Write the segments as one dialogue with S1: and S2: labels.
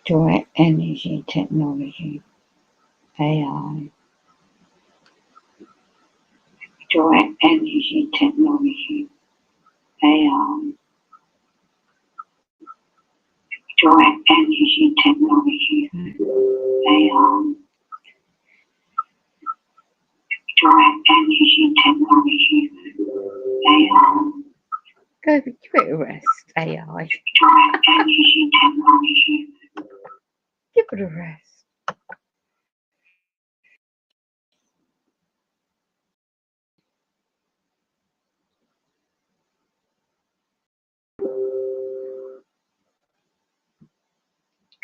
S1: Direct energy technology, AI. Direct energy technology, AI. Direct energy technology, AI. Direct energy technology, AI. Go, give it a rest, AI. Direct energy technology. Give it a rest.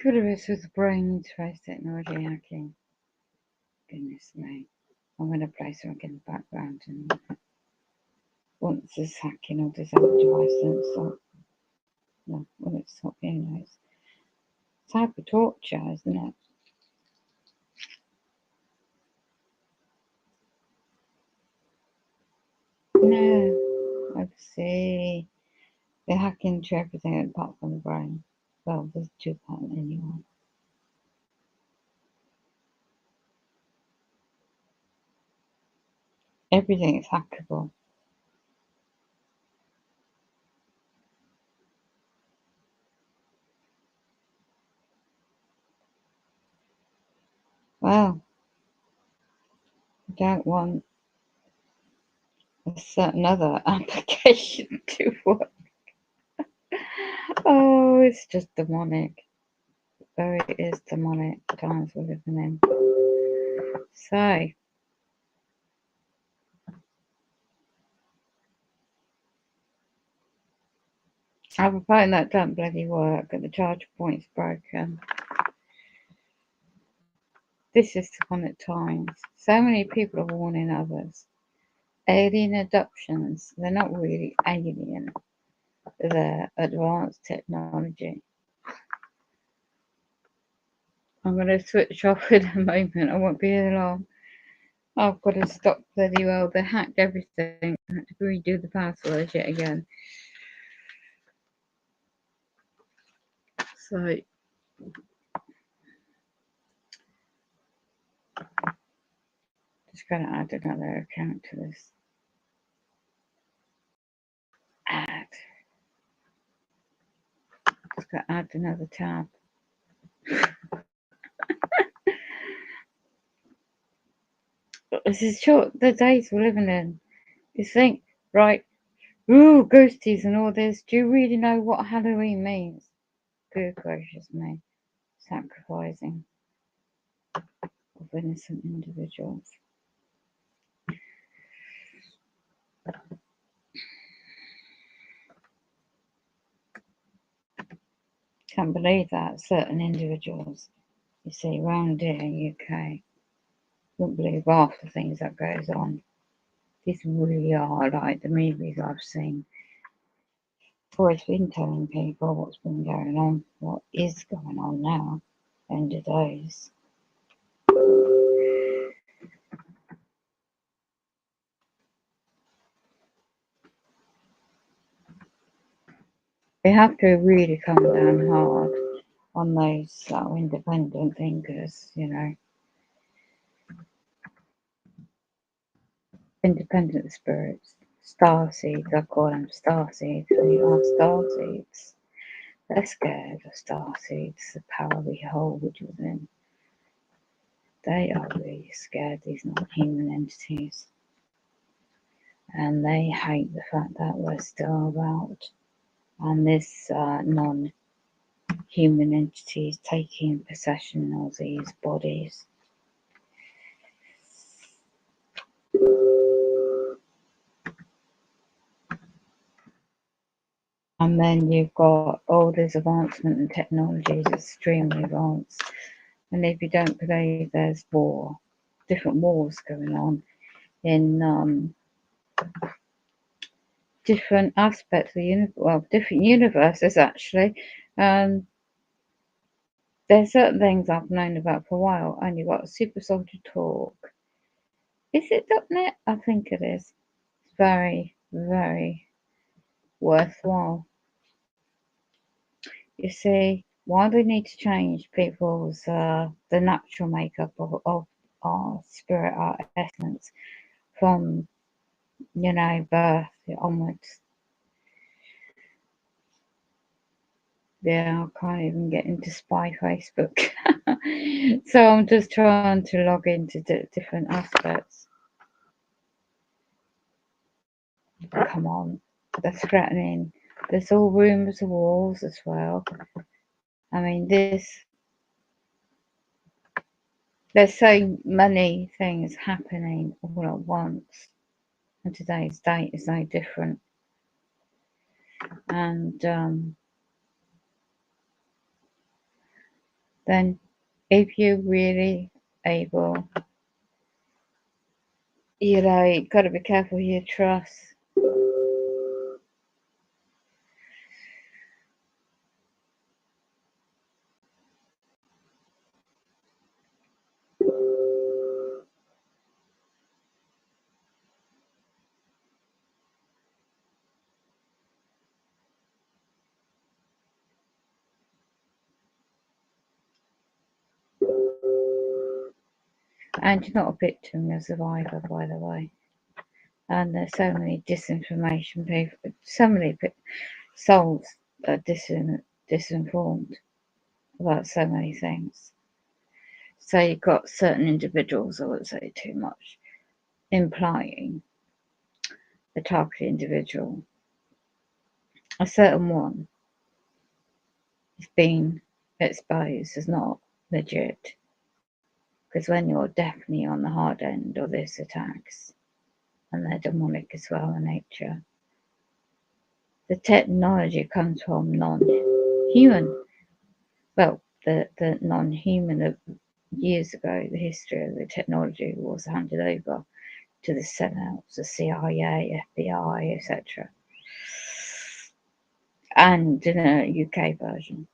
S1: Give it a rest with the brain interface technology hacking. Goodness me. I'm going to play something in the background, and once this hacking or this other device doesn't stop, no, well, it's not being nice. It's type of torture, isn't it? No, I see. They're hacking into everything apart from the brain. Well, there's two parts anyway. Everything is hackable. Well, I don't want a certain other application to work. Oh, it's just demonic. Very is demonic times we're living in. So, I have a phone that don't bloody work and the charge point's broken. This is demonic times. So many people are warning others. Alien adoptions, they're not really alien. They're advanced technology. I'm going to switch off in a moment. I won't be here long. I've got to stop bloody well. They hacked everything. I had to redo the passwords yet again. So, just going to add another account to this. Add. Just going to add another tab. This is short. The days we're living in. You think, right? Ooh, ghosties and all this. Do you really know what Halloween means? Good gracious me. Sacrificing of innocent individuals. Can't believe that certain individuals, you see, around here in UK, wouldn't believe half the things that goes on. These really are like the movies I've seen. I've always been telling people what's been going on, what is going on now, end of days. We have to really come down hard on those independent thinkers, you know. Independent spirits. Star seeds, I call them star seeds. We are star seeds. They're scared of star seeds, the power we hold within. They are really scared, these non-human entities. And they hate the fact that we're still about. And this non-human entity is taking possession of these bodies. And then you've got all this advancement in technology is extremely advanced. And if you don't believe there's war, different wars going on in different aspects of the universe, well, different universes actually. There's certain things I've known about for a while, and you've got Super Soldier Talk. Is it .net? I think it is. It's very, very worthwhile. You see, Why do we need to change people's the natural makeup of our spirit, our essence, from birth onwards? Yeah, I can't even get into spy Facebook. So I'm just trying to log into different aspects. Come on, they're threatening. There's all rumours of wars as well. I mean, there's so many things happening all at once, and today's date is no different. And then, if you're really able, you got to be careful who you trust. And you're not a victim, you're a survivor, by the way. And there's so many disinformation people, so many souls are disinformed about so many things. So you've got certain individuals, I wouldn't say too much, implying the targeted individual, a certain one, is being exposed as not legit. Because when you're definitely on the hard end of these attacks, and they're demonic as well in nature, the technology comes from non-human. Well, the non-human of years ago, the history of the technology was handed over to the Senate, the CIA, FBI, etc. And in a UK version.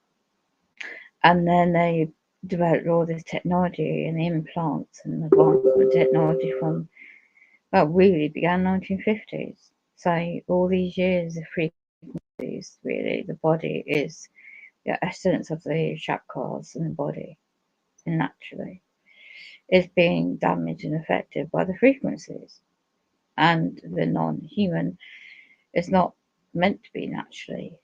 S1: And then they developed all this technology and the implants and advancement technology from, well, really began 1950s. So all these years of frequencies, really, the body is the essence of the chakras in the body, and naturally, is being damaged and affected by the frequencies. And the non-human is not meant to be naturally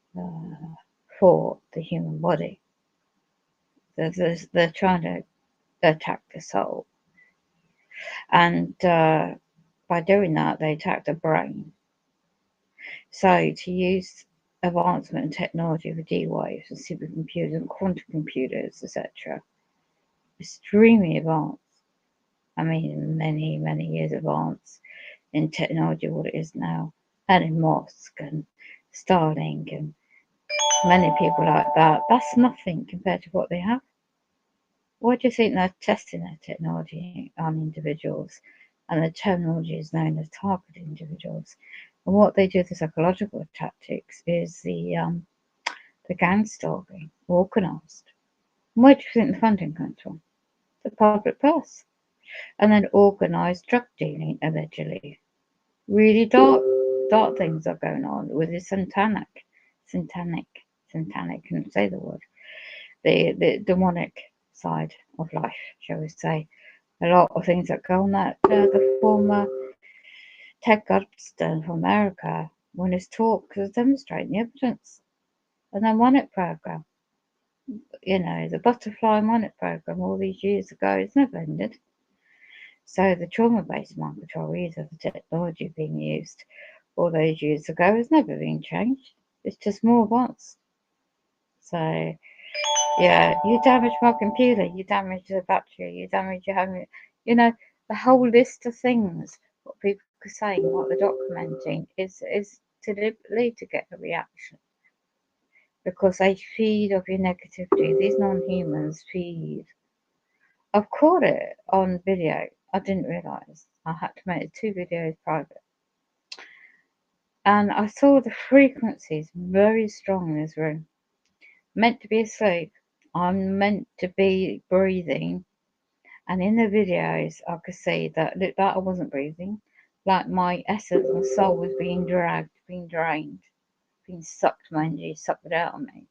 S1: for the human body. They're trying to attack the soul. And by doing that, they attack the brain. So to use advancement in technology for D-waves and supercomputers and quantum computers, etc., extremely advanced. I mean, many, many years advanced in technology, what it is now, and in Musk and Starlink and many people like that. That's nothing compared to what they have. Why do you think they're testing their technology on individuals? And the terminology is known as targeted individuals. And what they do, the psychological tactics, is the gang stalking, organised. Where do you think the funding comes from? The public purse. And then organised drug dealing, allegedly. Really dark things are going on with the satanic, couldn't say the word, the demonic side of life, shall we say. A lot of things that go on that the former Ted Gubston from America, when his talk was demonstrating the evidence. And the Monarch program, the butterfly Monarch program all these years ago, it's never ended. So the trauma-based mind control is of the technology being used all those years ago has never been changed. It's just more advanced. So yeah, you damage my computer, you damage the battery, you damage your home, the whole list of things what people are saying, what they're documenting is deliberately to get a reaction. Because they feed off your negativity. These non-humans feed. I've caught it on video. I didn't realise. I had to make 2 videos private. And I saw the frequencies very strong in this room. Meant to be asleep. I'm meant to be breathing. And in the videos, I could see that looked like I wasn't breathing. Like my essence and soul was being dragged, being drained, being sucked, my energy sucked it out of me.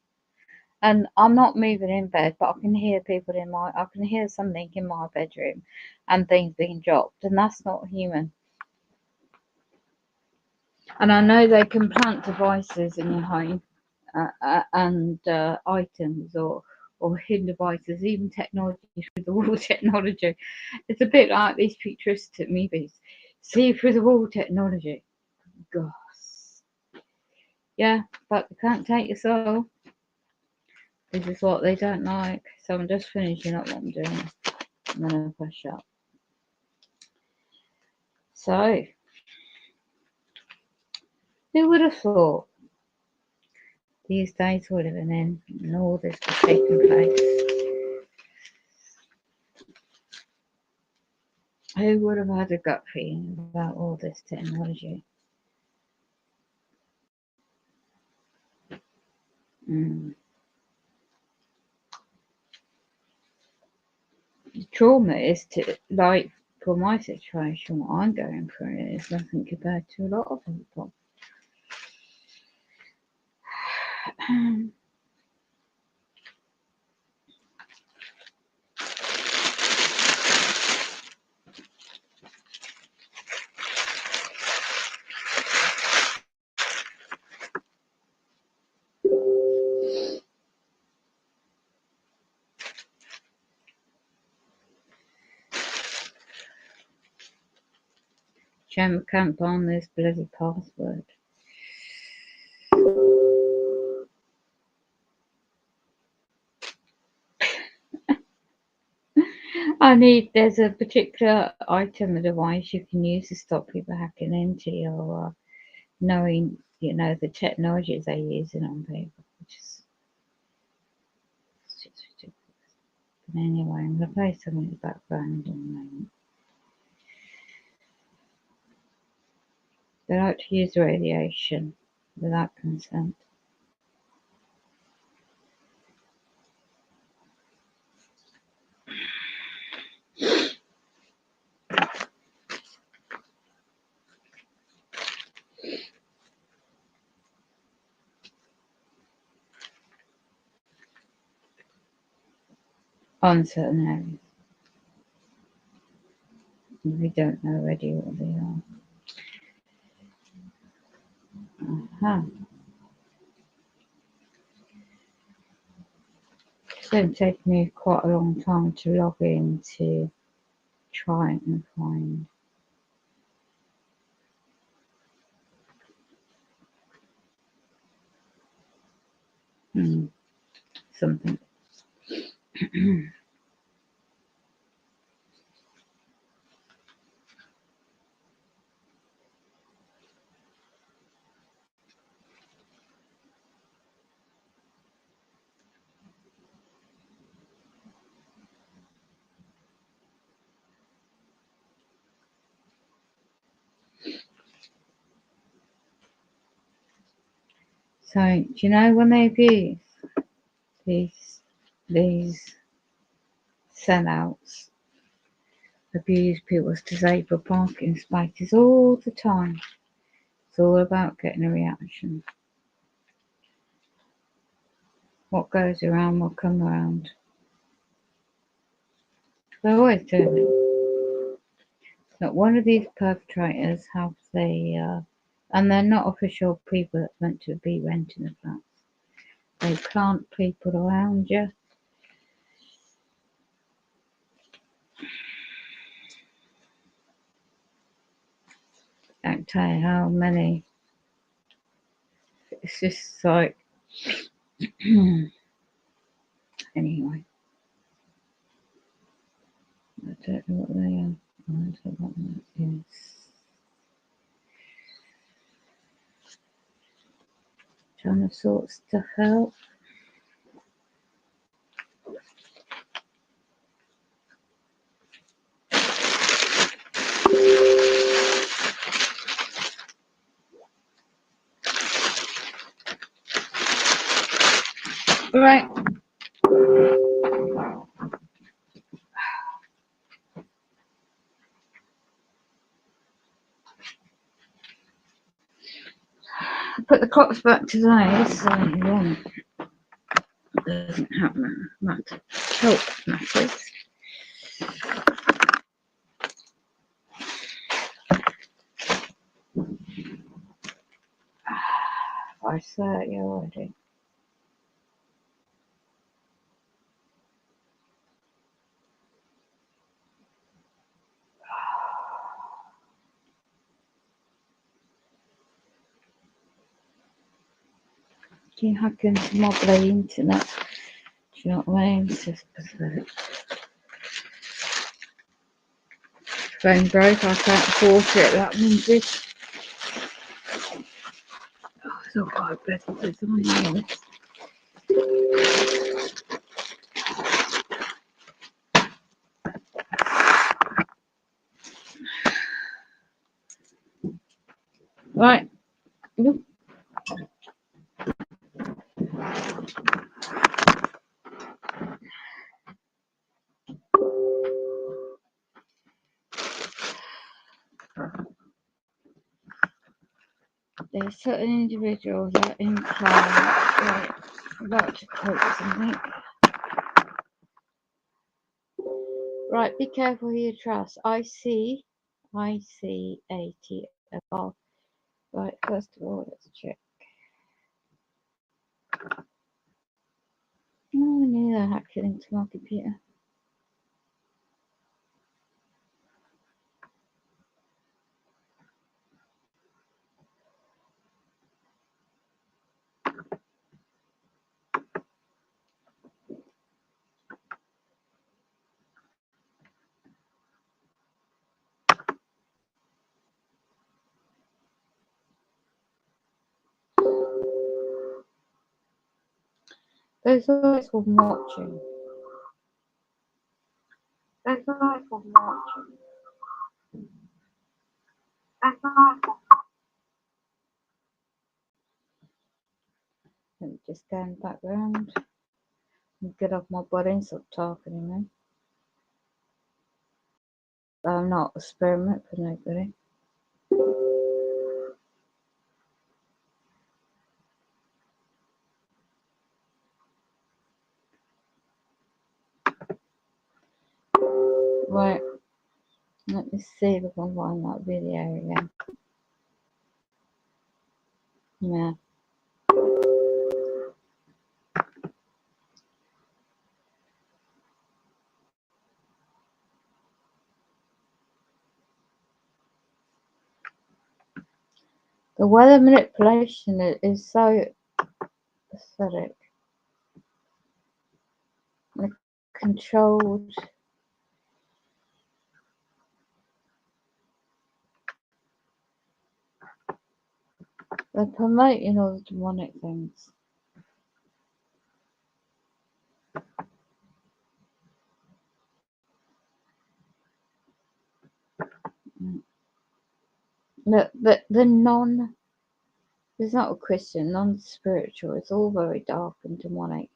S1: And I'm not moving in bed, but I can hear I can hear something in my bedroom and things being dropped, and that's not human. And I know they can plant devices in your home and items or hidden devices, even technology through the wall technology. It's a bit like these futuristic movies. See through the wall technology. Gosh. Yeah, but they can't take your soul. This is what they don't like. So I'm just finishing up what I'm doing. I'm gonna push up. So who would have thought these days we're living in and all this was taking place? Who would have had a gut feeling about all this technology? Mm. The trauma is to, like, for my situation, what I'm going through is nothing compared to a lot of people. Shame I can't find this bloody password. There's a particular item or device you can use to stop people hacking into your, knowing, the technologies they're using on people, which is just ridiculous. But anyway, I'm going to play something in the background in a moment. They like to use radiation without consent. On certain areas. We don't know already what they are. It's going to take me quite a long time to log in to try and find something. So, do you know when they abuse these sellouts, abuse people's disabled parking spaces all the time? It's all about getting a reaction. What goes around will come around. They're always doing it. Not one of these perpetrators have and they're not official people that's meant to be renting the flats. They plant people around you. Don't tell you how many. It's just like anyway. I don't know what they are. I don't know what that is. Trying to sort stuff out. Right. Put the clocks back today, so doesn't help matters. I said you already. You hack into my bloody internet. Do you know what I mean? It's just pathetic. Phone broke, I can't afford it, that means it. Oh, it's all quite better design. Right. Look. There's certain individuals that incline, right, about to quote something. Right, be careful who you trust. ICATFR. Right, first of all, let's check. Oh, I knew that hacked into my computer. Those eyes were watching. Those eyes were watching. Those eyes were. Let me just go in the background and get off my body and stop talking to me. I'm not a experiment for nobody. Right, let me see if I can find that video again. Yeah. The weather manipulation is so pathetic. The controlled. They're promoting all the demonic things. Look, the it's not a Christian, non-spiritual. It's all very dark and demonic.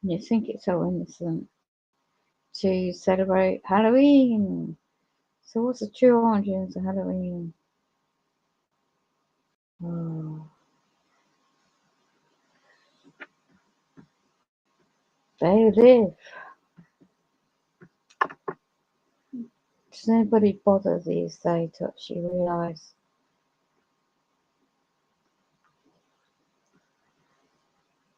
S1: And you think it's so innocent to celebrate Halloween. So what's the true origins of Halloween? Oh. They live. Does anybody bother these days to actually realise?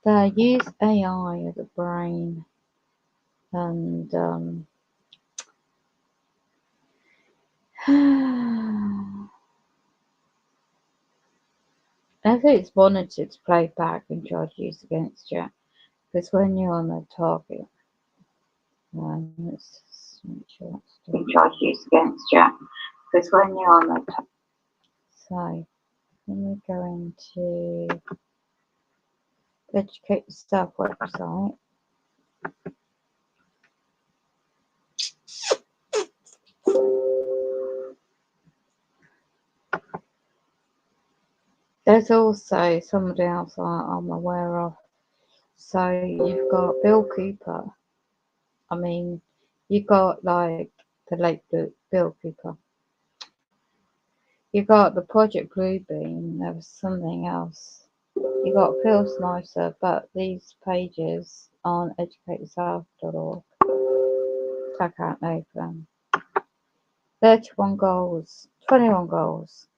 S1: They use AI as a brain and I think it's monitored to play back and try to use against you. Because when you're on the target, let's just make sure that's try to use against you. Because when you're on the target, so let me go into Educate Yourself website. There's also somebody else I'm aware of. So you've got Bill Cooper. I mean, you got like the late Bill Cooper. You got the Project Bluebeam. There was something else. You got Feels Nicer, but these pages on educateyourself.org. Check out open. 31 goals, 21 goals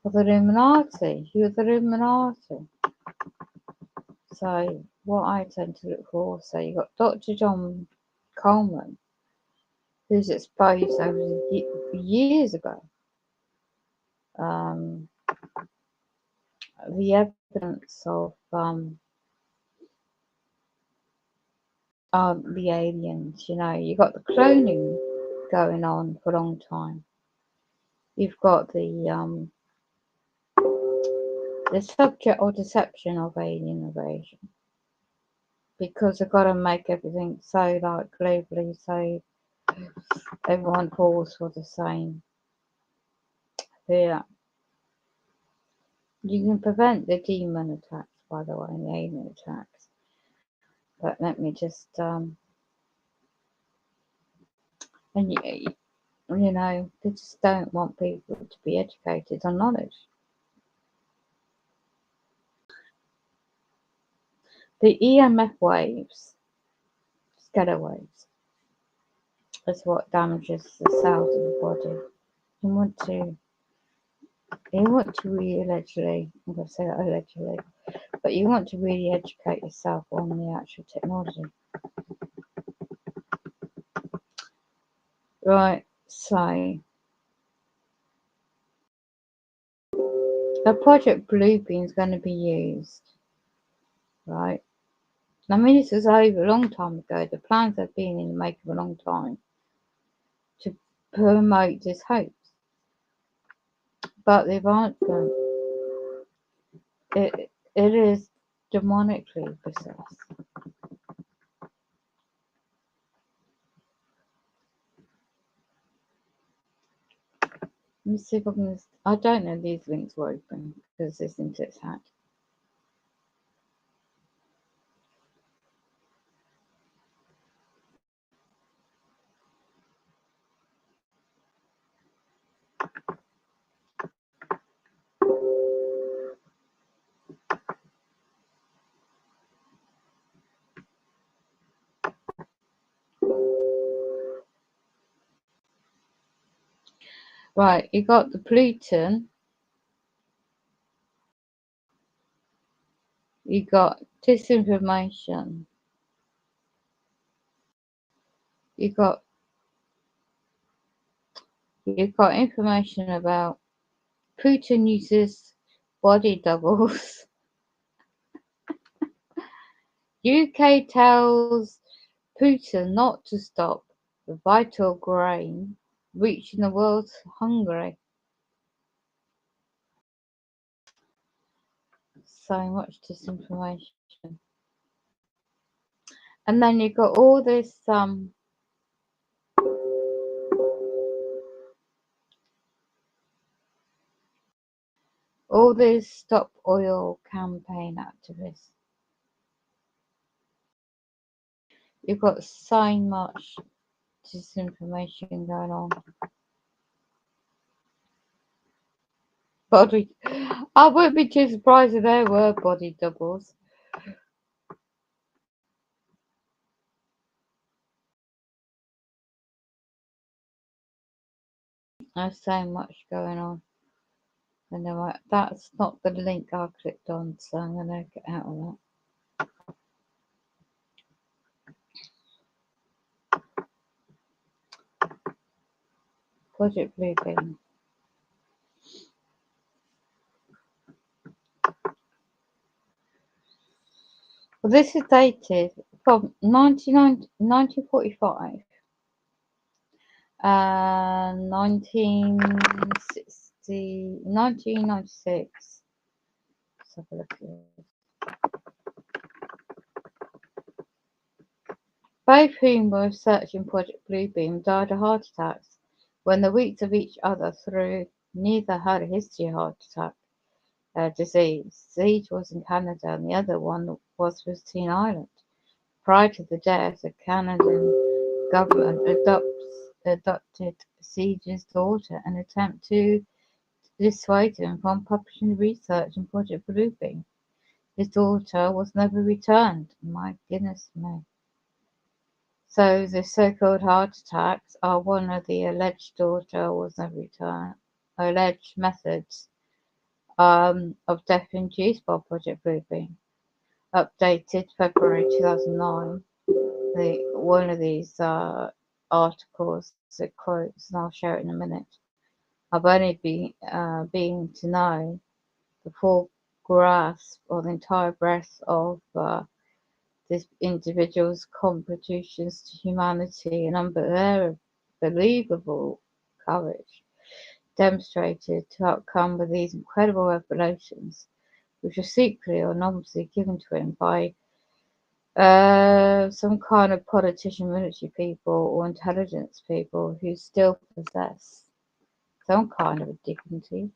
S1: for the Illuminati. You're the Illuminati. So what I tend to look for, so you got Dr. John Coleman, who's exposed over years ago the evidence of the aliens. You know, you got the cloning going on for a long time. You've got the subject or deception of alien invasion, because they've got to make everything so like globally, so everyone falls for the same fear. You can prevent the demon attacks, by the way, and the alien attacks. But let me just and you know, they just don't want people to be educated on knowledge. The EMF waves, scatter waves, is what damages the cells of the body. You want to really allegedly, I'm going to say that allegedly, but you want to really educate yourself on the actual technology. Right, so the Project Bluebeam is going to be used, right? I mean, this was over a long time ago. The plans have been in the making for a long time to promote this hoax. But the advancement, it is demonically possessed. Let me see if I can. I don't know, these links were open because this internet's hacked. Right, you got the Pluton. You got disinformation. You got information about Putin uses body doubles. UK tells Putin not to stop the vital grain reaching the world's hungry. So much disinformation. And then you've got all this all these stop oil campaign activists. You've got so much disinformation going on. Body, I wouldn't be too surprised if there were body doubles. There's so much going on. Anyway, that's not the link I clicked on, so I'm gonna get out of that. Project Bluebeam. Well, this is dated from 1945 and 1996. Let's have a look at this. Both whom were researching Project Bluebeam died of heart attacks when the weeks of each other through. Neither had a history of heart attack disease. Each was in Canada and the other one was visiting Ireland. Prior to the death, the Canadian government adopted Siege's daughter in an attempt to dissuade him from publishing research in Project Bluebeam. His daughter was never returned. My goodness me. So the so-called heart attacks are one of the alleged daughter was never returned. Alleged methods of death induced by Project Bluebeam. Updated February 2009. One of these articles that quotes, and I'll share it in a minute. I've only been to know the full grasp or the entire breadth of this individual's contributions to humanity and unbelievable courage demonstrated to outcome with these incredible revelations, which were secretly or anonymously given to him by some kind of politician, military people, or intelligence people who still possess some kind of a dignity.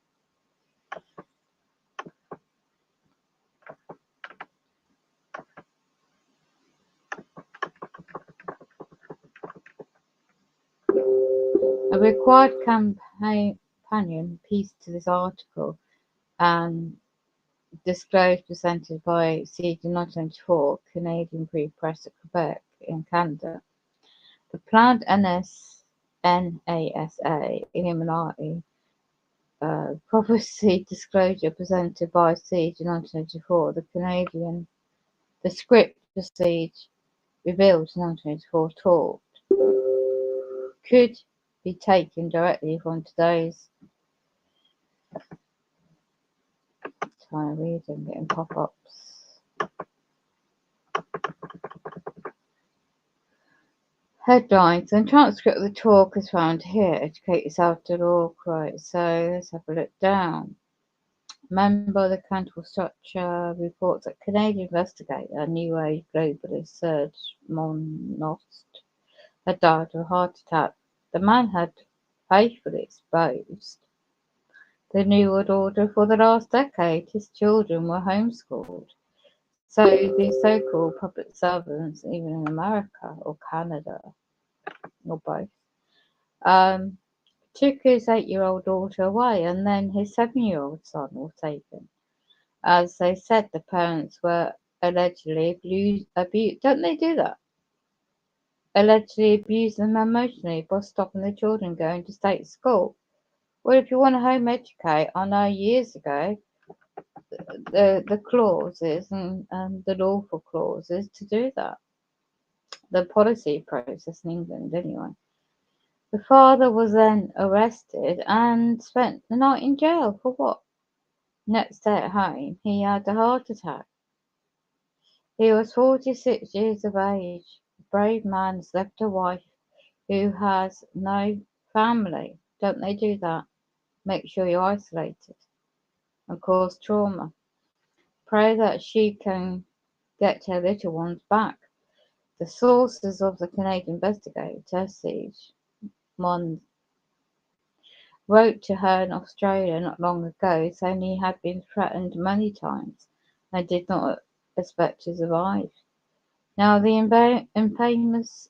S1: A required companion piece to this article and disclosure presented by CG 1994 Canadian Free Press at Quebec in Canada. The planned NASA Illuminati prophecy disclosure presented by CG 1994, the script for Siege revealed in 1984 talk could be taken directly from today's trying to read and getting pop-ups. Headlines and transcript of the talk is found here. Educate yourself to law quote. So let's have a look down. Member of the Cantor Structure reports that Canadian investigator, New Age globalist Serge Monnost had died of a heart attack. The man had faithfully exposed the New World Order for the last decade. His children were homeschooled. So the so-called public servants, even in America or Canada, or both, took his 8-year-old daughter away, and then his 7-year-old son was taken. As they said, the parents were allegedly abused. Don't they do that? Allegedly abused them emotionally by stopping the children going to state school. Well, if you want to home educate, I know years ago, the clauses and the lawful clauses to do that. The policy process in England, anyway. The father was then arrested and spent the night in jail for what? Next day at home, he had a heart attack. He was 46 years of age. A brave man has left a wife who has no family. Don't they do that? Make sure you're isolated and cause trauma. Pray that she can get her little ones back. The sources of the Canadian investigator, Siege Mond, wrote to her in Australia not long ago saying he had been threatened many times and did not expect to survive. Now, the infamous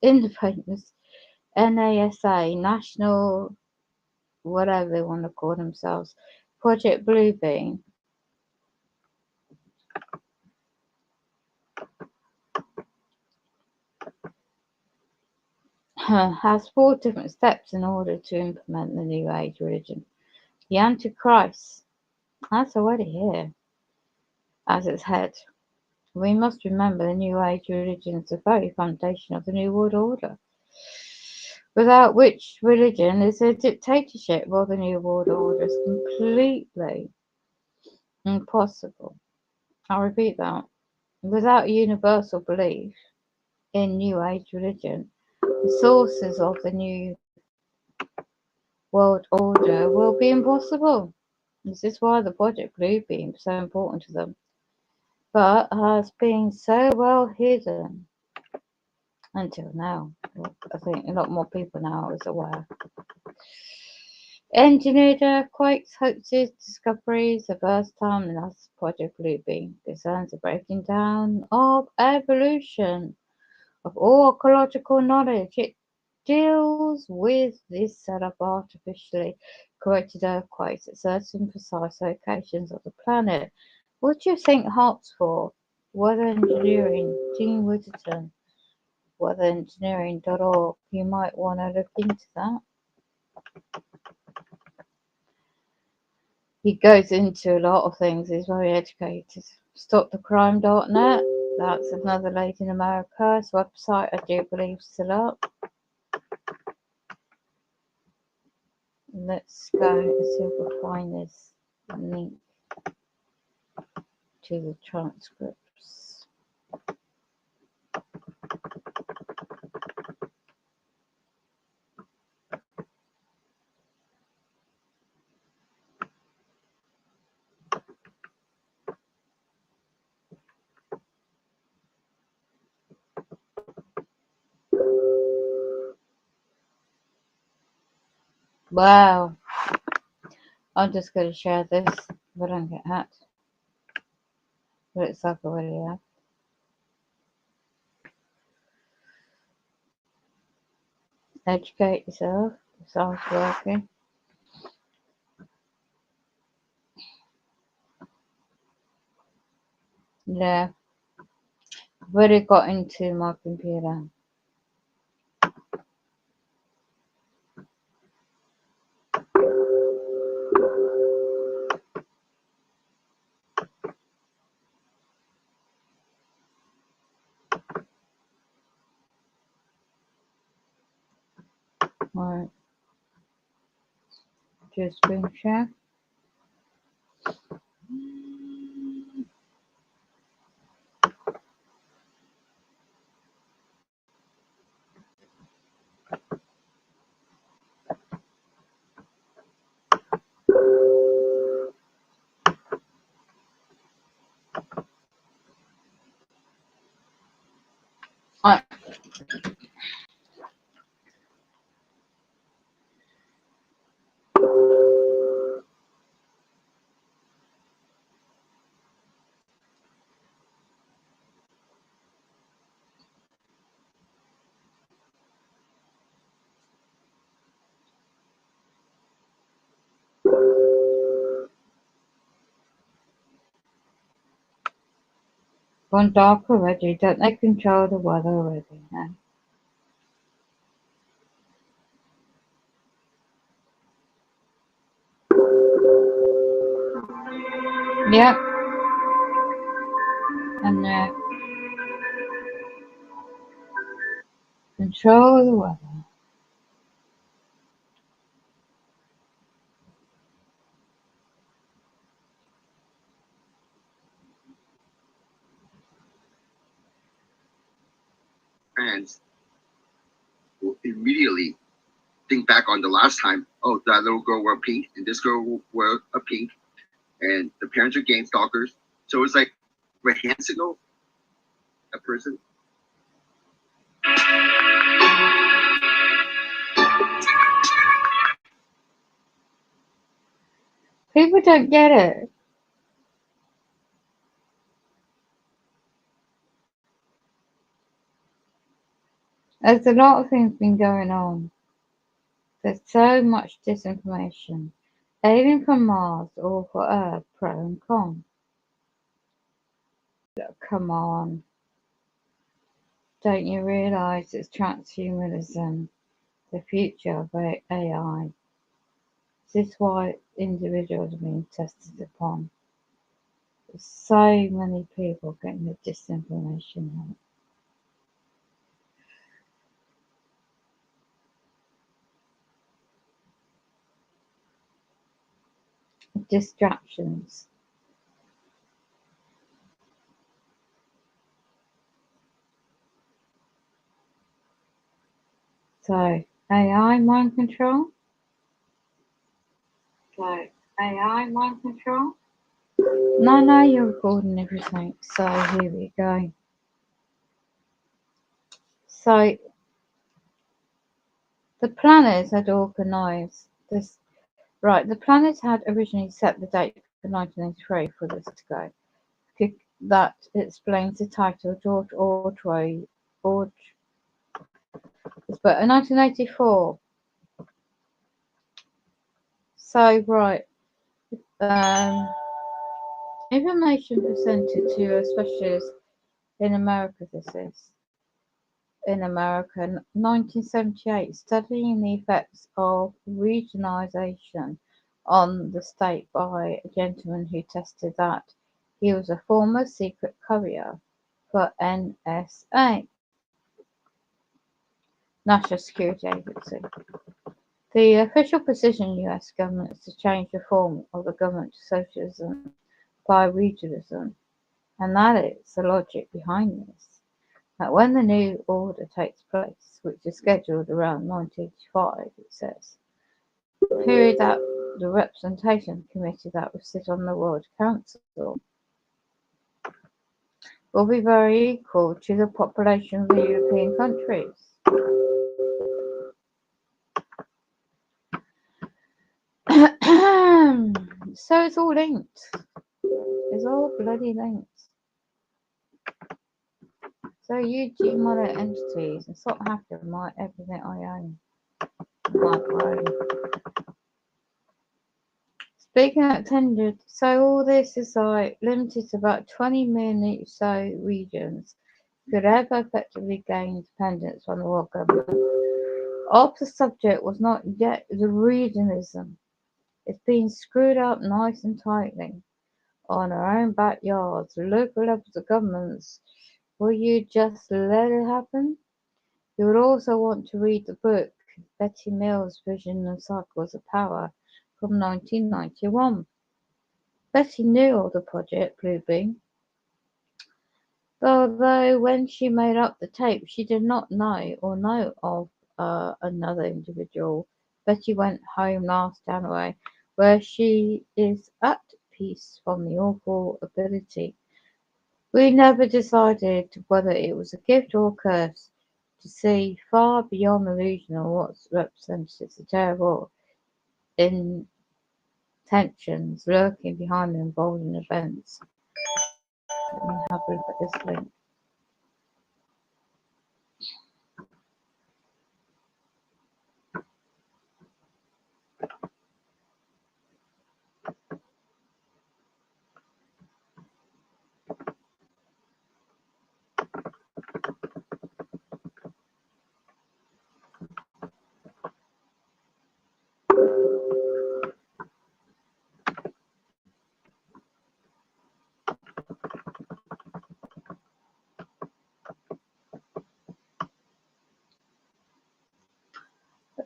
S1: NASA, National, whatever they want to call themselves, Project Bluebeam, has 4 different steps in order to implement the New Age religion. The Antichrist, that's already here, as its head. We must remember the New Age religion is the very foundation of the New World Order, without which religion is a dictatorship, while the New World Order is completely impossible. I'll repeat that. Without universal belief in New Age religion, the sources of the New World Order will be impossible. This is why the Project Bluebeam is so important to them, but has been so well hidden until now. I think a lot more people now is aware. Engineered earthquakes, hoaxes, discoveries, the first time in NASA's Project Bluebeam concerns the breaking down of evolution of all ecological knowledge. It deals with this set of artificially created earthquakes at certain precise locations of the planet, What do you think HARP's for? Weather Engineering, Dean Witherton, weatherengineering.org. You might want to look into that. He goes into a lot of things. He's very educated. StopTheCrime.net. That's another lady in America's website. I do believe still up. Let's go and see if we find this link to the transcripts. Wow. I'm just going to share this if I don't get hacked. Looks like I already have. Educate yourself. It sounds working. Yeah. I've already got into my computer. Right. Do a screen share. Right. Gone dark already. Don't they control the weather already? Huh? Yep. And control the weather.
S2: Fans will immediately think back on the last time. Oh, that little girl wore pink, and this girl wore a pink, and the parents are game stalkers. So it's like rehancing a person.
S1: People don't get it. There's a lot of things been going on. There's so much disinformation. Alien from Mars or for Earth, pro and con. Come on. Don't you realise it's transhumanism, the future of AI? This is why individuals are being tested upon. There's so many people getting the disinformation out. Distractions. So, AI mind control? No, you're recording everything. So, here we go. So, the planners had organised this. Right, the planners had originally set the date for 1983 for this to go. That explains the title George Ordway. But in 1984. So, right. Information presented to a specialist in America, in America, 1978, studying the effects of regionalization on the state by a gentleman who tested that he was a former secret courier for NSA, National Security Agency. The official position of the US government is to change the form of the government to socialism by regionalism, and that is the logic behind this. That when the new order takes place, which is scheduled around 1985, it says, the period that the representation committee that will sit on the World Council will be very equal to the population of the European countries. So it's all linked. It's all bloody linked. So you demonic entities and stop hacking my everything I own. My brain. Speaking of attended, so all this is like limited to about 20 million so regions could ever effectively gain independence from the world government. Of the subject was not yet the regionalism. It's been screwed up nice and tightly. On our own backyards, local levels of governments, will you just let it happen? You would also want to read the book Betty Mill's Vision and Cycles of Power from 1991. Betty knew of the Project Bluebeam, although when she made up the tape she did not know of another individual. Betty went home last January, where she is at peace from the awful ability. We never decided whether it was a gift or a curse to see far beyond the illusion of what represented the terrible intentions lurking behind the involving events. Let me have a look at this link.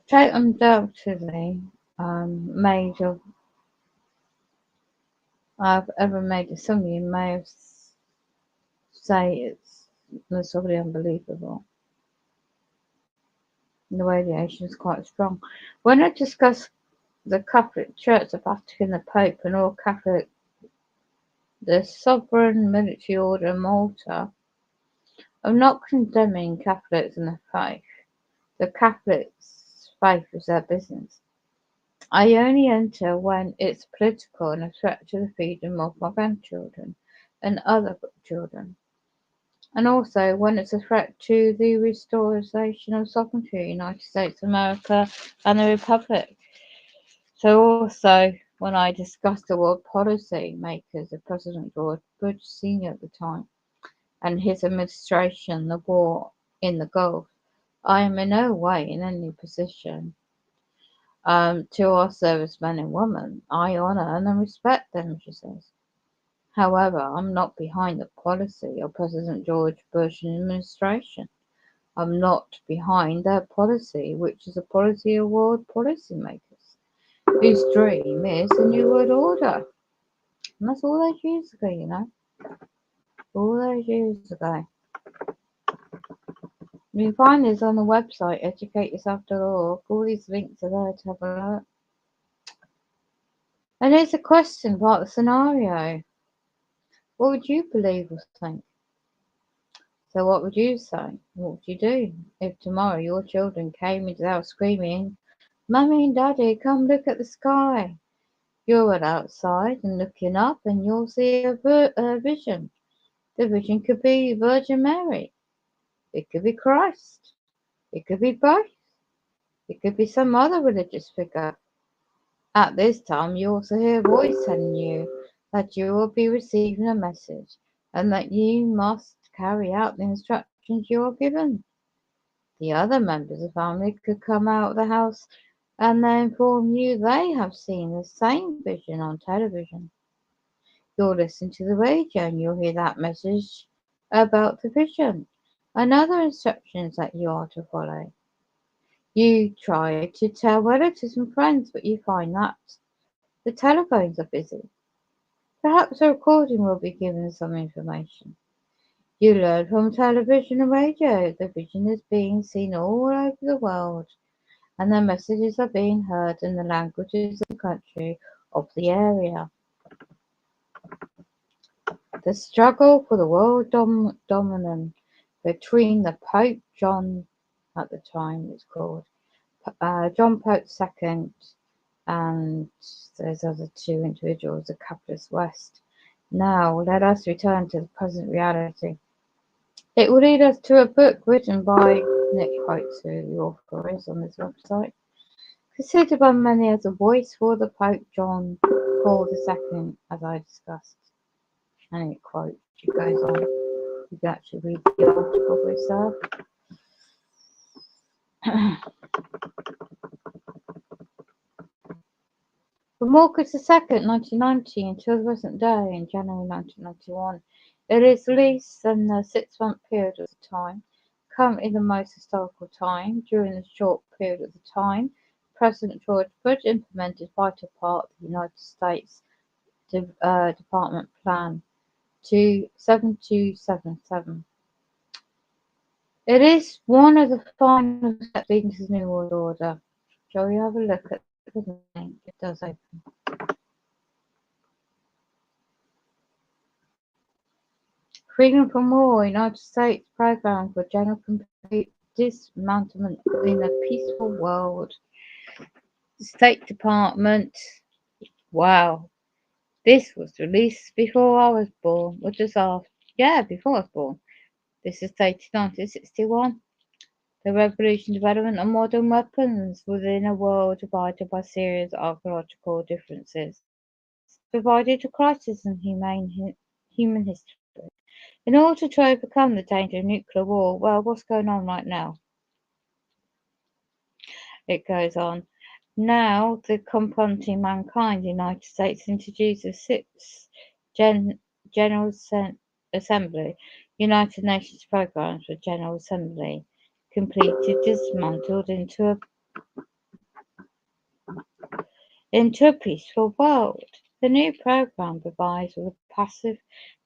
S1: Take undoubtedly made of I've ever made a somebody may say it's totally unbelievable. The radiation is quite strong. When I discuss the Catholic Church, the Vatican, the Pope, and all Catholic, the Sovereign Military Order of Malta, I'm not condemning Catholics and their faith. The Catholics' faith is their business. I only enter when it's political and a threat to the freedom of my grandchildren and other children, and also when it's a threat to the restoration of sovereignty of the United States of America and the Republic. So also when I discuss the world policy makers of President George Bush Sr. at the time and his administration, the war in the Gulf, I am in no way in any position to our servicemen and women. I honour and respect them, she says. However, I'm not behind the policy of President George Bush administration. I'm not behind their policy, which is a policy of world policymakers, whose dream is the New World Order. And that's all those years ago, you know. All those years ago. You can find this on the website, educateyourself.org. All these links are there to have a look. And here's a question about the scenario. What would you believe or think? So what would you say? What would you do if tomorrow your children came into the house screaming, Mummy and Daddy, come look at the sky? You're outside and looking up and you'll see a vision. The vision could be Virgin Mary. It could be Christ. It could be both. It could be some other religious figure. At this time, you also hear a voice telling you that you will be receiving a message and that you must carry out the instructions you are given. The other members of the family could come out of the house and they inform you they have seen the same vision on television. You'll listen to the radio and you'll hear that message about the vision and other instructions that you are to follow. You try to tell relatives and friends, but you find that the telephones are busy. Perhaps a recording will be given some information. You learn from television and radio. The vision is being seen all over the world, and the messages are being heard in the languages of the country of the area. The struggle for the world dominion between the Pope John at the time it's called John Pope II and those other two individuals, the Capitalist West. Now let us return to the present reality. It will lead us to a book written by Nick quotes who the author is on this website, considered by many as a voice for the Pope John Paul II, as I discussed. And it quotes, it goes on. You can actually read the article for yourself. From August 2nd, 1990 until the present day in January 1991, it is least than a 6-month period of time, currently the most historical time. During this short period of time, President George Bush implemented vital part of the United States Department Plan 7277. It is one of the final steps leading to the New World Order. Shall we have a look at the link? It does open. Freedom from War, United States Program for General Complete Dismantlement within a Peaceful World. The State Department. Wow. This was released before I was born, or just after. Yeah, before I was born. This is dated 1961. The revolution, development of modern weapons within a world divided by serious archaeological differences, provided a crisis in human history. In order to overcome the danger of nuclear war, well, what's going on right now? It goes on. Now, the confronting mankind, the United States introduced the Sixth General Assembly, United Nations Programs for General Assembly, completed, dismantled into a peaceful world. The new program provides for the passive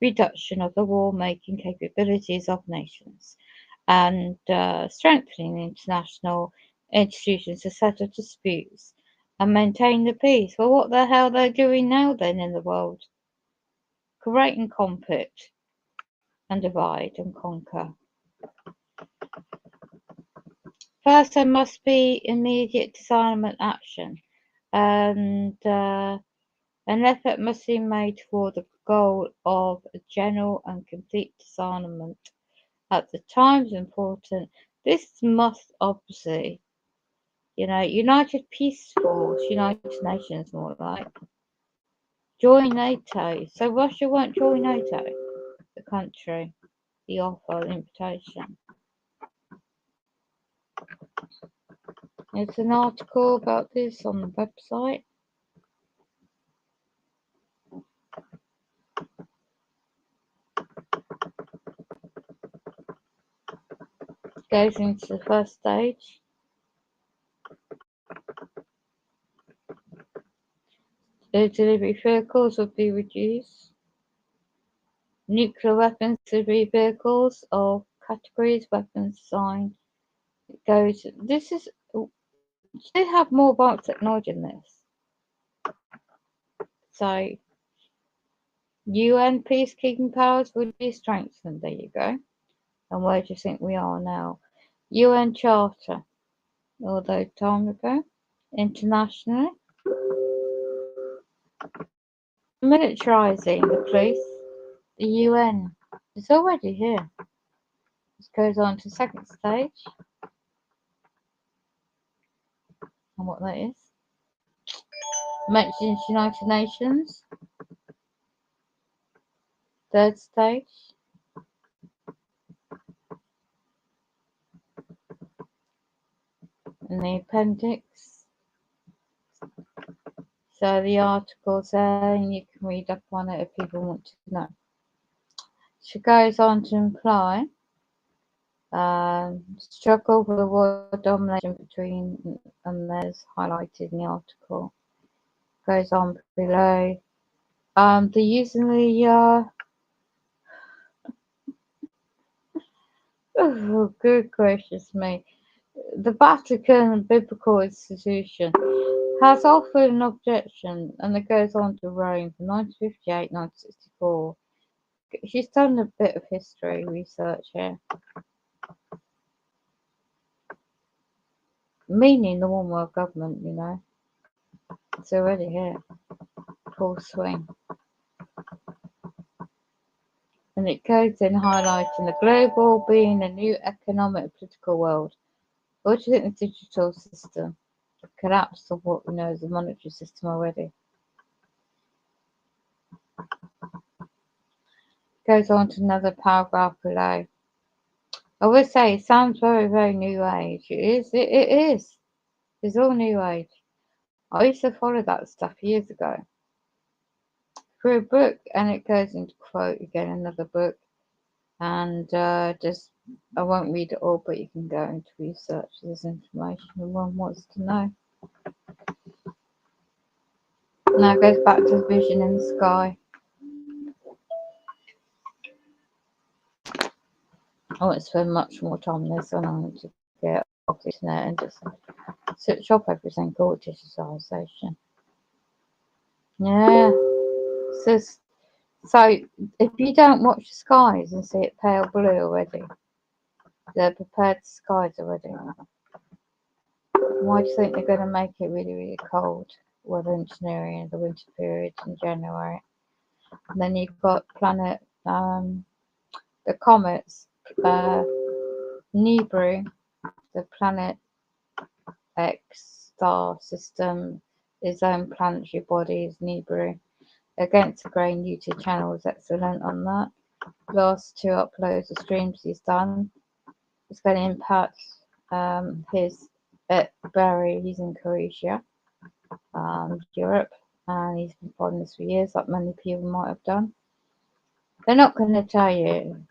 S1: reduction of the war-making capabilities of nations and strengthening international institutions to settle disputes and maintain the peace. Well, what the hell they're doing now then in the world? Creating conflict and divide and conquer. First, there must be immediate disarmament action, and an effort must be made toward the goal of a general and complete disarmament. At the time is important. This must obviously, United Peace Force, United Nations more like, join NATO. So Russia won't join NATO, the country, the offer, the invitation. There's an article about this on the website. Goes into the first stage. The delivery vehicles will be reduced. Nuclear weapons delivery vehicles of categories, weapons design. It goes. This is. They have more advanced technology than this. So, UN peacekeeping powers will be strengthened. There you go. And where do you think we are now? UN Charter. Although time ago. Internationally. Militarizing the police. The UN is already here. This goes on to second stage. And what that is. Mentions United Nations. third stage. In the appendix. So the article's there and you can read up on it if people want to know. She goes on to imply struggle for the world domination between, and there's highlighted in the article. Goes on below. The using the oh, good gracious me. The Vatican Biblical Institution has offered an objection, and it goes on to Rome from 1958, 1964. She's done a bit of history research here. Meaning the one world government, you know. It's already here. Full swing. And it goes in highlighting the global being a new economic and political world. What do you think the digital system? The collapse of what we know as the monetary system already. Goes on to another paragraph below. I would say it sounds very, very new age. It is. It is. It's all new age. I used to follow that stuff years ago through a book, and it goes into quote again, another book, and just I won't read it all, but you can go into research this information if one wants to know. Now it goes back to the vision in the sky. I won't spend much more time on this. I want to get off the internet and just switch off everything called digitalisation. Yeah. So if you don't watch the skies and see it pale blue already, they're prepared the skies already. Why do you think they're going to make it really, really cold? Weather engineering in the winter period in January. And then you've got planet, the comets, Nibiru, the planet X star system, its own planetary body is Nibiru. Against the grain YouTube channel is excellent on that. Last two uploads of streams he's done. It's going to impact his Barry. He's in Croatia, Europe, and he's been following this for years, like many people might have done. They're not going to tell you,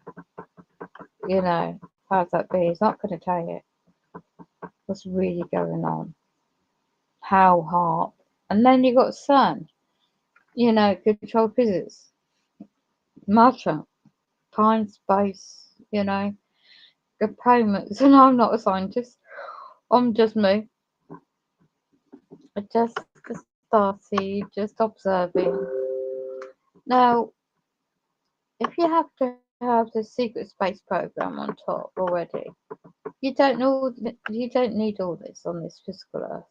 S1: you know, how's that be? He's not going to tell you what's really going on, how hard. And then you got CERN, you know, controlled physics, matter, time, space, you know, components. And I'm not a scientist. I'm just me. Just a starseed, just observing. Now, if you have to have the secret space program on top already, you don't need all this on this physical Earth,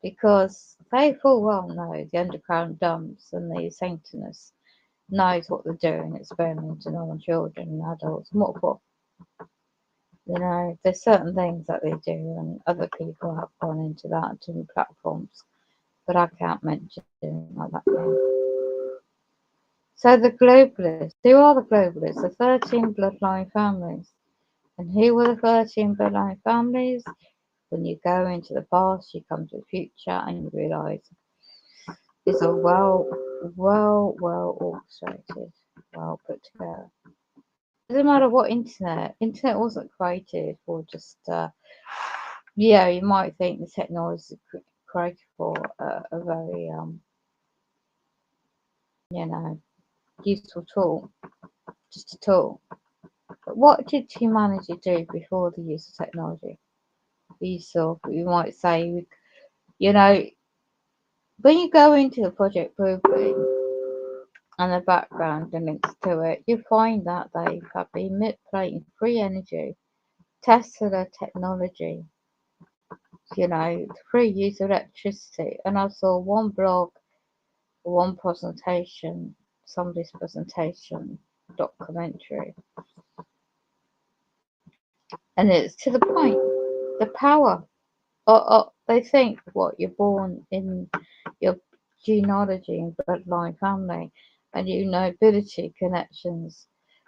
S1: because they full well know the underground dumps and the Satanists knows what they're doing, experimenting on children and adults. And what for? You know, there's certain things that they do, and other people have gone into that different platforms, but I can't mention like that now. So the globalists, who are the globalists? The 13 bloodline families. And who were the 13 bloodline families? When you go into the past, you come to the future, and you realise it's all well orchestrated, well put together. Doesn't matter what internet wasn't created for just yeah, you might think the technology is created for a very you know, useful tool, just a tool. But what did humanity do before the use of technology? You might say, you know, when you go into the Project Blueprint and the background and links to it, you find that they have been manipulating free energy, Tesla technology, you know, free use of electricity. And I saw one blog, one presentation, somebody's presentation, documentary. And it's to the point, the power. They think what you're born in your genealogy and bloodline family, and ability connections,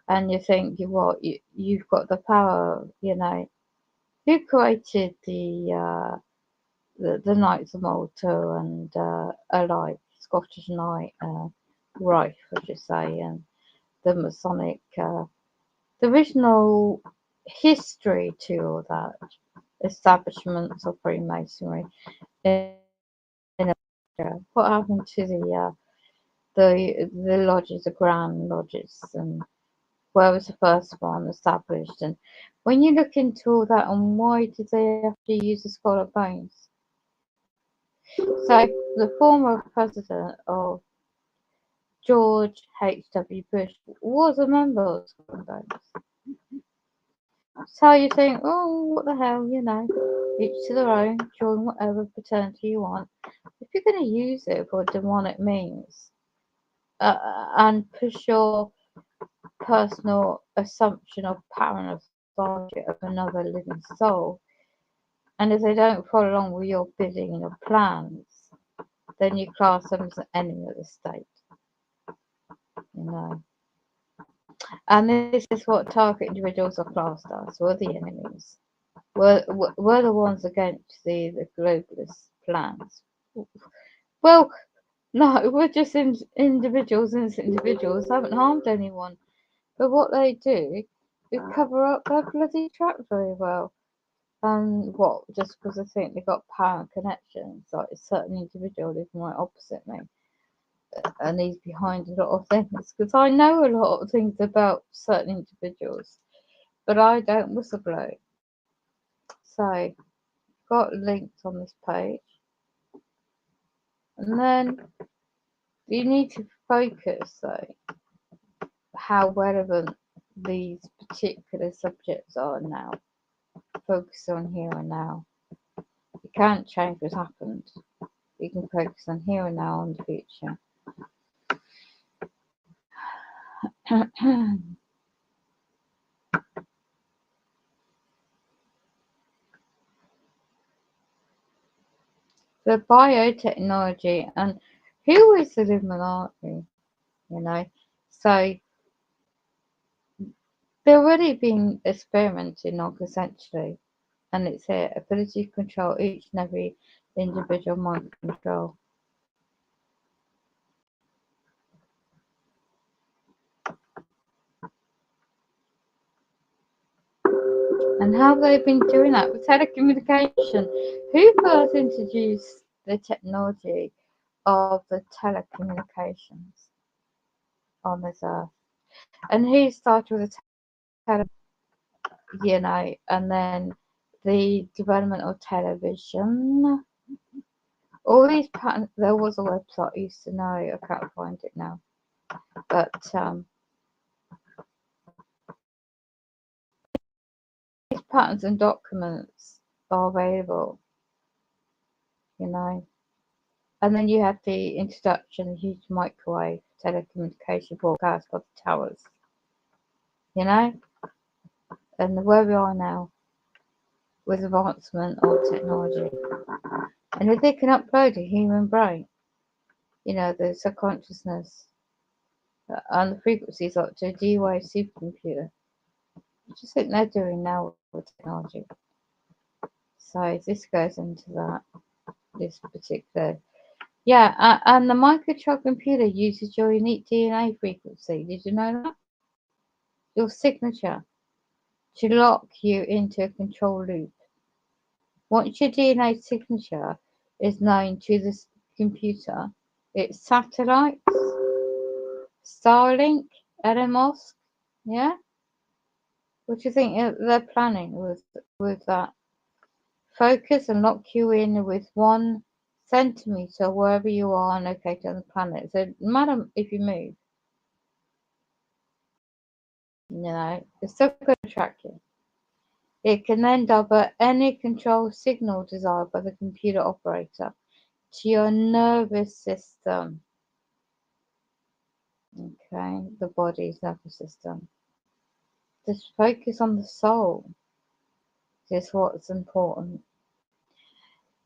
S1: and you think you've got the power. Who created the Knights of Malta and alike Scottish Knight Reich, I should say, and the Masonic, the original history to all that establishments of Freemasonry in America. What happened to the lodges, the Grand Lodges, and where was the first one established? And when you look into all that, and why did they have to use the Skull and Bones? So the former president of George H.W. Bush was a member of Skull and Bones. So you think, oh, what the hell, each to their own, join whatever fraternity you want. If you're going to use it for demonic means and push your personal assumption of power and authority of another living soul, and if they don't follow along with your bidding and your plans, then you class them as an enemy of the state. And this is what target individuals are classed as. We're the enemies. We're the ones against the globalist plans. Well, no, we're just individuals, innocent individuals, haven't harmed anyone. But what they do is cover up their bloody tracks very well. And what, just because I think they got power and connections, like a certain individual living right opposite me, and he's behind a lot of things. Because I know a lot of things about certain individuals, but I don't whistleblow. So, got links on this page. And then you need to focus, though, how relevant these particular subjects are now. Focus on here and now. You can't change what happened. You can focus on here and now and the future. The biotechnology, and who is the Illuminati? So they're already being experimented on essentially, and it's their ability to control each and every individual mind control. And how they've been doing that with telecommunication. Who first introduced the technology of the telecommunications on this earth? And who started with the and then the development of television. All these patterns, there was a website I used to know, I can't find it now. But these patterns and documents are available, And then you have the introduction of huge microwave telecommunication broadcast by the towers, And where we are now with advancement of technology. And if they can upload a human brain, the subconsciousness and the frequencies up to a D-Wave supercomputer, I just think they're doing now with technology. So this goes into that, this particular. Yeah, and the microchip computer uses your unique DNA frequency. Did you know that? Your signature to lock you into a control loop. Once your DNA signature is known to the computer, it's satellites, Starlink, Elon Musk, yeah? What do you think they're planning with that? Focus and lock you in with 1 centimeter wherever you are located on the planet. So, no matter if you move, it's still going to track you. It can then divert any control signal desired by the computer operator to your nervous system. Okay, the body's nervous system. Just focus on the soul. This is what's important.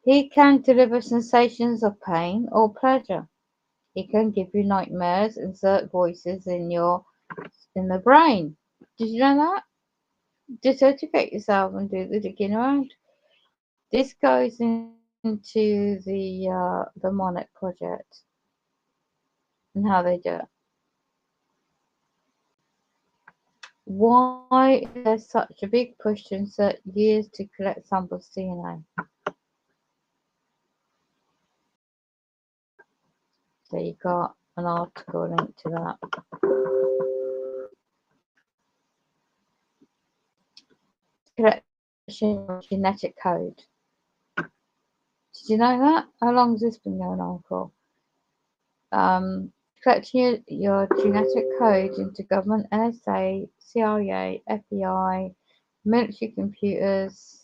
S1: He can deliver sensations of pain or pleasure. It can give you nightmares, insert voices in the brain. Did you know that? Disassociate yourself and do the digging around. This goes into the Monarch project and how they do it. Why is there such a big push to insert years to collect samples of DNA? So you got an article linked to that. Collection of genetic code. Did you know that? How long has this been going on for? Collecting your genetic code into government, NSA, CIA, FBI, military computers.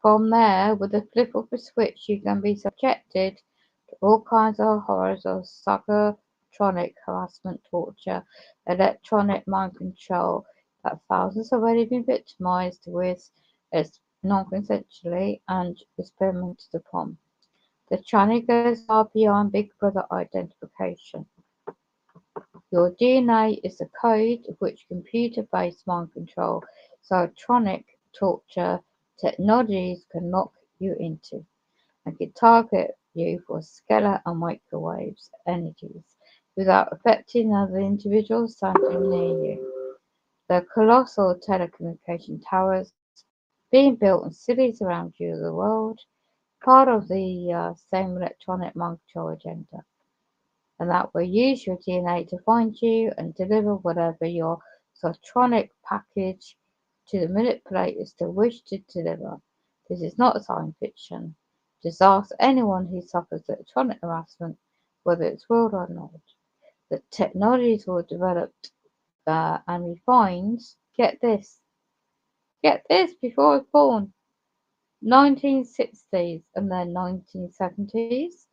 S1: From there, with a flip of a switch, you can be subjected to all kinds of horrors of psychotronic harassment, torture, electronic mind control that thousands have already been victimized with as non-consensually and experimented upon. The training goes far beyond Big Brother identification. Your DNA is the code which computer-based mind control, psychotronic torture technologies can lock you into, and can target you for scalar and microwaves energies without affecting other individuals standing near you. The colossal telecommunication towers being built in cities around you the world, part of the same electronic mind control agenda, and that will use your DNA to find you and deliver whatever your psychotronic package to the manipulators to wish to deliver. This is not science fiction. Just ask anyone who suffers electronic harassment, whether it's real or not. The technologies were developed and refined. Get this before I was born. 1960s and then 1970s,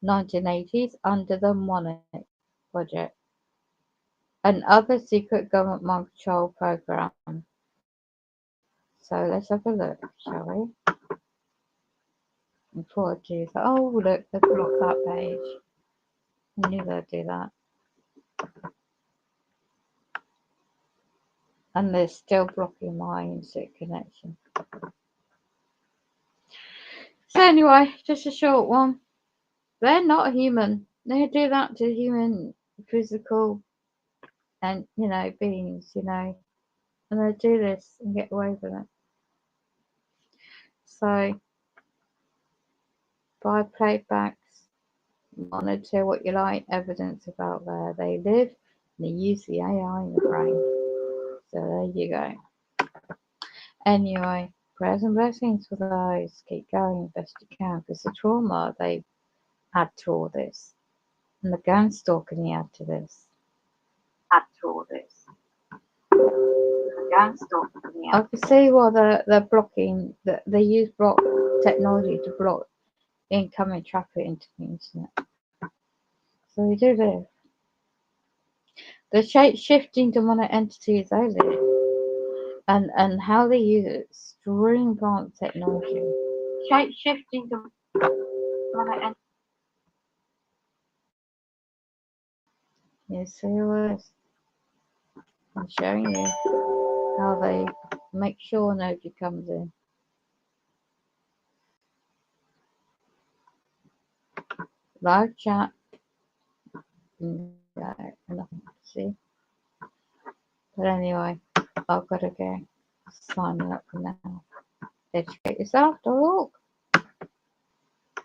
S1: 1980s under the Monarch Project and other secret government mind control programs. So let's have a look, shall we? Before I do that, oh look, they've blocked that page. I knew they'd do that. And they're still blocking my internet connection. So anyway, just a short one. They're not human. They do that to human physical and beings, and they do this and get away with it. So buy playbacks, monitor what you like, evidence about where they live, and they use the AI in the brain. So there you go. Anyway, prayers and blessings for those. Keep going best you can, because the trauma they add to all this, and the gang stalking add to this. I can see why they're blocking. That they use block technology to block incoming traffic into the internet. So we do live. The shape-shifting demonic entities they live, and how they use extreme advanced technology. Shape-shifting demonic entities. Yes, serious. I'm showing you how they make sure nobody comes in. Live chat. Nothing to see. But anyway, I've got to go. Signing up for now. Educate yourself, dog.